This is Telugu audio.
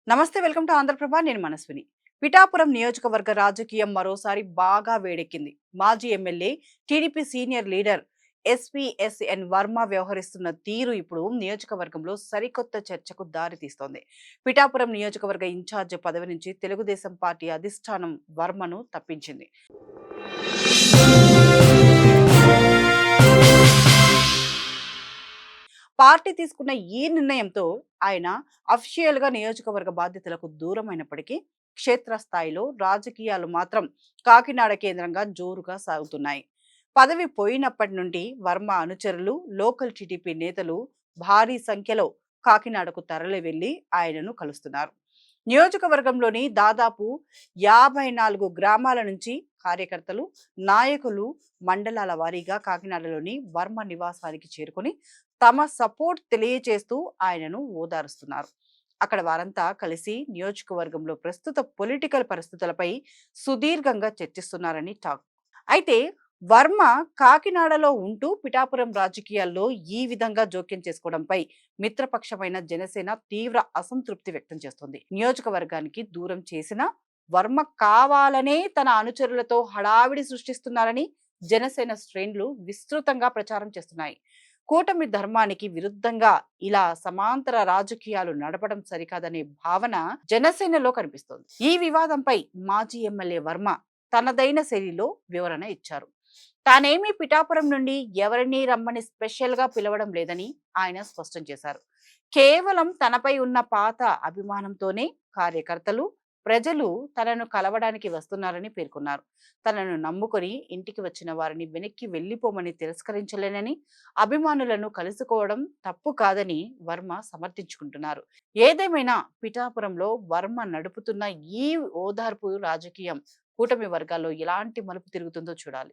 నమస్తే, వెల్కమ్ టు ఆంధ్రప్రభ. నేను మనస్విని. పిఠాపురం నియోజకవర్గ రాజకీయం మరోసారి బాగా వేడెక్కింది. మాజీ MLA, TDP senior leader SPSN Varma వ్యవహరిస్తున్న తీరు ఇప్పుడు నియోజకవర్గంలో సరికొత్త చర్చకు దారితీస్తోంది. పిఠాపురం నియోజకవర్గ ఇన్ఛార్జ్ పదవి నుంచి తెలుగుదేశం పార్టీ అధిష్టానం వర్మను తప్పించింది. పార్టీ తీసుకున్న ఈ నిర్ణయంతో ఆయన అఫీషియల్ గా నియోజకవర్గ బాధ్యతలకు దూరమైనప్పటికీ క్షేత్రస్థాయిలో రాజకీయాలు మాత్రం కాకినాడ కేంద్రంగా జోరుగా సాగుతున్నాయి. పదవి పోయినప్పటి నుండి వర్మ అనుచరులు, లోకల్ టీడీపీ నేతలు భారీ సంఖ్యలో కాకినాడకు తరలి వెళ్లి ఆయనను కలుస్తున్నారు. నియోజకవర్గంలోని దాదాపు 54 గ్రామాల నుంచి కార్యకర్తలు, నాయకులు మండలాల వారీగా కాకినాడలోని వర్మ నివాసానికి చేరుకుని తమ సపోర్ట్ తెలియచేస్తూ ఆయనను ఓదారుస్తున్నారు. అక్కడ వారంతా కలిసి నియోజకవర్గంలో ప్రస్తుత పొలిటికల్ పరిస్థితులపై సుదీర్ఘంగా చర్చిస్తున్నారని టాక్. అయితే వర్మ కాకినాడలో ఉంటూ పిఠాపురం రాజకీయాల్లో ఈ విధంగా జోక్యం చేసుకోవడంపై మిత్రపక్షమైన జనసేన తీవ్ర అసంతృప్తి వ్యక్తం చేస్తోంది. నియోజకవర్గానికి దూరం చేసిన వర్మ కావాలనే తన అనుచరులతో హడావిడి సృష్టిస్తున్నారని జనసేన శ్రేణులు విస్తృతంగా ప్రచారం చేస్తున్నాయి. కూటమి ధర్మానికి విరుద్ధంగా ఇలా సమాంతర రాజకీయాలు నడపడం సరికాదనే భావన జనసేనలో కనిపిస్తోంది. ఈ వివాదంపై మాజీ ఎమ్మెల్యే వర్మ తనదైన శైలిలో వివరణ ఇచ్చారు. తానేమీ పిఠాపురం నుండి ఎవరినీ రమ్మని స్పెషల్ గా పిలవడం లేదని ఆయన స్పష్టం చేశారు. కేవలం తనపై ఉన్న పాత అభిమానంతోనే కార్యకర్తలు, ప్రజలు తనను కలవడానికి వస్తున్నారని పేర్కొన్నారు. తనను నమ్ముకొని ఇంటికి వచ్చిన వారిని వెనక్కి వెళ్లిపోమని తిరస్కరించలేనని, అభిమానులను కలుసుకోవడం తప్పు కాదని వర్మ సమర్థించుకుంటున్నారు. ఏదేమైనా పిఠాపురంలో వర్మ నడుపుతున్న ఈ ఓదార్పు రాజకీయం కూటమి వర్గాల్లో ఎలాంటి మలుపు తిరుగుతుందో చూడాలి.